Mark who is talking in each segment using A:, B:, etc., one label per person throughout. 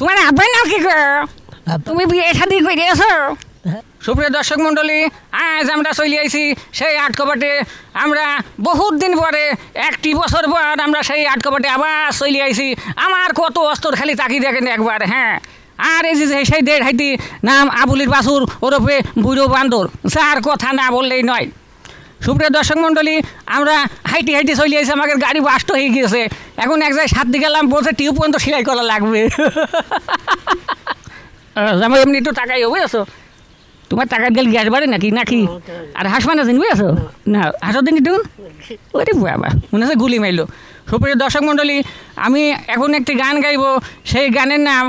A: তোমার আব্বার নাম কি গো? তুমি বিয়ে শাদী করেছো? সুপ্রিয় দর্শক মন্ডলী, আজ আমরা চলে আইছি সেই আটকবাটে। আমরা বহুত দিন পরে, 1 বছর পর আমরা সেই আটকবাটে আবার চলে আইছি। আমার কত অস্তর খালি তাকি দেখেন একবার। হ্যাঁ, আর এই যে সেই দেড় হাইতি নাম আবুলির বাসুর ওরফে বুড়ো বান্দর, যার কথা না বললেই নয়। সুপ্রিয় দর্শক মন্ডলী, আমরা হাইটি হাইটি চলে আসি, আমাদের গাড়ি বাস্ট হয়ে গিয়েছে। এখন এক জায়গায় সাত দিকে গেলাম, বলছে টিউব পর্যন্ত সেলাই করা লাগবে। আমার এমনি একটু টাকাই হবে আছো, তোমার টাকার গেলে গ্যাস বাড়ে নাকি নাকি? আর হাঁস মানা দিন বুঝেছো না? হাঁসও দিন একটু। ওরে বাবা, মনে হচ্ছে গুলি মাইলো। সুপ্রিয় দর্শক মন্ডলী, আমি এখন একটি গান গাইব। সেই গানের নাম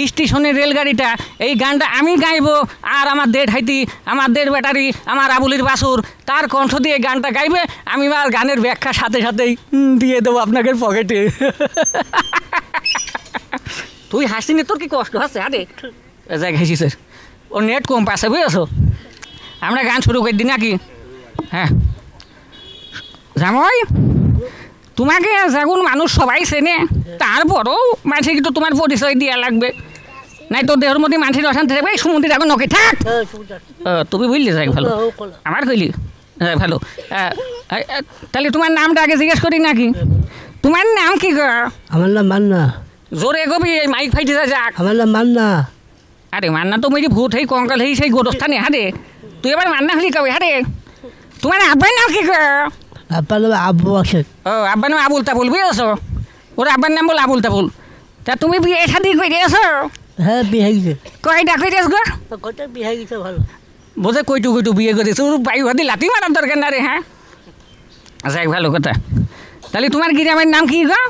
A: স্টেশনের রেলগাড়িটা। এই গানটা আমি গাইব, আর আমার দেড় হাইতি, আমার দেড় ব্যাটারি, আমার আবুলির বাসুর, তার কণ্ঠ দিয়ে গানটা গাইবে। আমি আর গানের ব্যাখ্যা সাথে সাথেই দিয়ে দেবো আপনাদের পকেটে। তুই হাসিনি, তোর কি কষ্ট হচ্ছে? আরে যাই ঘেসি স্যার, ও নেট কম পাশে বুঝেছো। আমরা গান শুরু করে দিই নাকি? হ্যাঁ জামাই, তোমাকে যখন মানুষ সবাই চেনে, তারপরও মানুষের কিন্তু তোমার পরিচয় দেওয়া লাগবে, নাই তো দেহের মধ্যে মানুষের অশান্তি থাকবে। সমুদ্রে এখন নকে থাক। তুমি বুঝলি যাই ভালো, আমার কইলি ভালো। তাহলে তোমার নামটা আগে জিজ্ঞেস করি নাকি? তোমার নাম কি গো?
B: আমার নাম মান্না।
A: জোরে কবি, এই মাইক ফাইটে যাক।
B: আমার নাম মান্না।
A: আরে মান্না তো মেয়ে ভূত হই কঙ্কাল হই সেই গোরস্থানে। হারে তুই এবার মান্না হলি কবে? হারে তোমার আব্বার নাম কি গো?
B: আব্বার নাম আব্বু আশেক।
A: ও আব্বার নাম আবুল তাবুল বুঝেছো? ওর আব্বার নাম বল আবুল তাবুল। তা তুমি বিয়ে শাদী করেছো?
B: হ্যাঁ, বিয়ে হয়ে গেছে।
A: কয়টা করেছ গো?
B: কয়টা বিয়ে হয়ে গেছে। ভালো
A: বোঝে কইটু কইটু বিয়ে করেছো, ওর বায়ু হাতি লাথি মারার দরকার না রে। হ্যাঁ যাই ভালো কথা। তাহলে তোমার গ্রামের নাম কি গো?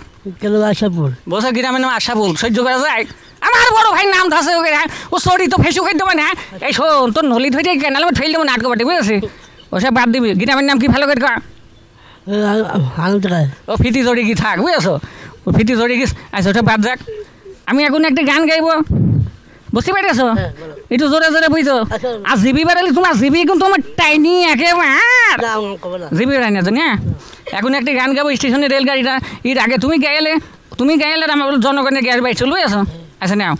B: কেন আশাপুর।
A: বোঝা গ্রামের নাম আশাপুর, সহ্য করা যায়? আমার বড় ভাই নাম ধাসে ওকে। হ্যাঁ ও সরি তো ফেসু খাই দেবো না। এই শোন, তোর নলি ধরে কেনাল ঠেল দেবো নাটক বাটি বুঝেছি। ওসব বাদ দিবি। গ্রামের নাম কি ভালো করে কর?
B: আনন্দ।
A: ও ফিতি জড়ি কি থাক বুঝেছো? ও ফিতি জড়ি গিস। আচ্ছা ওটা বাদ যাক। আমি এখন একটা গান গাইব, বুঝতে পেরেছো? একটু জোরে জোরে বুঝছো। আর জিবি বাড়ালি তোমার জিবি কিন্তু আমার টাইনি একেবারে জিবি রাই না তো। হ্যাঁ এখন একটা গান গাবো স্টেশনের রেলগাড়িটা। এর আগে তুমি গাইলে আমার জনগণের গ্যাস বাই চলবে আছো। আচ্ছা নাও।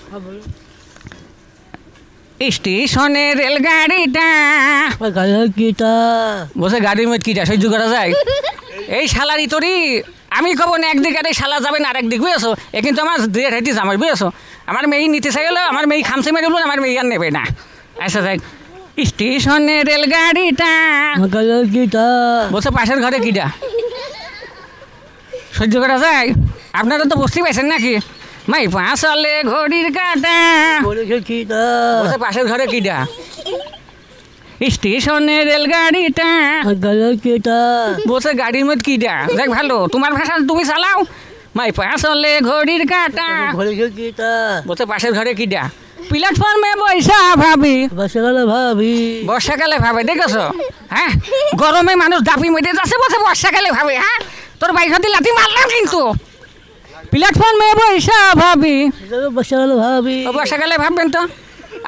A: স্টেশনের রেলগাড়িটা বসে গাড়ির মধ্যে কিটা সহ্য করা যায়? এই শালারি তোরই আমি কব না একদিকে, আর এই শালা যাবে না আরেকদিক বুঝেছো। এ কিন্তু আমার দেড় হাইতি জামাই বুঝেছো। আমার মেয়ে নিতে চাইল, আমার মেয়ে খামসে মেরে বললো, আমার মেয়ে আর নেবে না। আচ্ছা যাই। স্টেশনের রেলগাড়িটা বসে পাশের ঘরে কিটা সহ্য করা যায়? আপনারা তো বুঝতে পারছেন নাকি? মাই পাঁচলে ঘড়ির কাটা বসে পাশের ঘরে কিটা স্টেশনের রেলগাড়িটা বসে গাড়ির মধ্যে কিটা। দেখ ভালো, তোমার ভাষা তুমি চালাও। মাই পাঁচলে ঘড়ির কাটা বসে পাশের ঘরে কিটা প্ল্যাটফর্মে বৈশা ভাবি। বর্ষাকালে ভাবে দেখেছো? হ্যাঁ গরমে মানুষ দাপি মেটে যাচ্ছে, বসে বর্ষাকালে ভাবে। হ্যাঁ তোর বাইক হাতে লাথি মারলাম কিন্তু। প্ল্যাটফর্মে বৈশা ভাবি, বর্ষাকালে ভাববেন তো।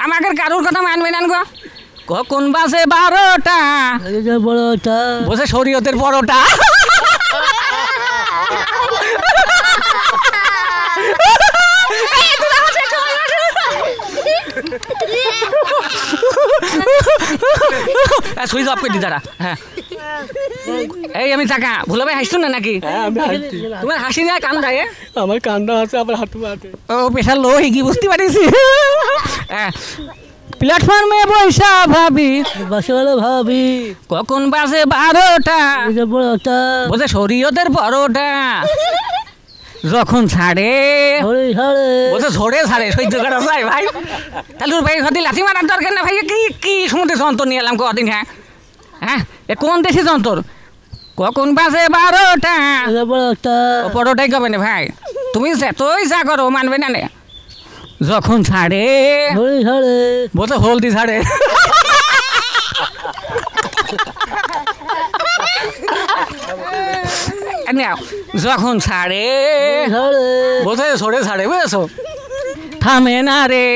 A: আমাকে কারোর কথা মানবে না গো। কখন বাজে 12টা বসে শরীয়তের পরোটা। সুইচ অফ করে দি দাঁড়া। হ্যাঁ এই আমি টাকা ভুলে ভাই হাসছো না নাকি? তোমার হাসি না কান্দা?
B: আমার কান্দা আছে, আমার হাঁটু হাঁটে।
A: ও পেশার লো কি বুঝতে পারিস? হ্যাঁ প্ল্যাটফর্মে বৈশা ভাবি,
B: ভাবি
A: কখন বাজে 12টা বসে শরীয়তের পরোটা। যখন ছাড়ে বসে ঝরে ছাড়ে সহ্য করা যায় ভাই? তাহলে ওর ভাই হাতে লাথি মারার দরকার না ভাই। কি কি সমুদ্রে যন্ত্র নিয়ে এলাম কদিন। হ্যাঁ হ্যাঁ এ কোন দেশে যন্ত্র? কখন বাজে 12টা পরোটাই কবে না ভাই? তুমি যতই যা করো মানবে না। যখন ছাড়ে বসে হলদি ছাড়ে। যখন ছাড়ে বসে সরে ছাড়ে বুঝেছো। থামে না রে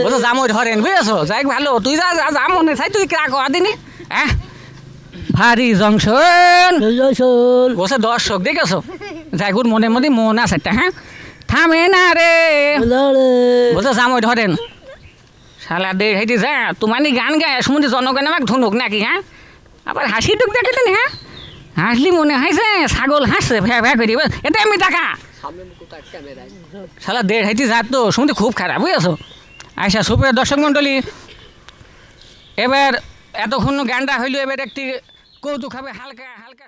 A: বসে জামো ধরেন বুঝেছো। যাই ভালো, তুই যা যা মনে চাই তুই ক্রা কদিনই। হ্যাঁ ভারী জংশন বসে দর্শক দেখেছো। যাই মনের মধ্যে মন আছে একটা। হ্যাঁ থামে না রে তো জামই ধরেন শালা দেড় হাইতে যা তোমার গান গায় শুনতে জনগণ আমাকে ধনুক নাকি হ্যাঁ আবার হাসি টুক দেখলেন হ্যাঁ হাসলি মনে হয়েছে ছাগল হাসছে ভ্যা ভ্যা করি এটা আমি টাকা শালা দেড় হাইতে যা তো শুনতে খুব খারাপ বুঝেছো আচ্ছা সুপ্রিয় দর্শক মণ্ডলী এবার এতক্ষণ গানটা হইলো এবার একটি কৌতুক হবে হালকা হালকা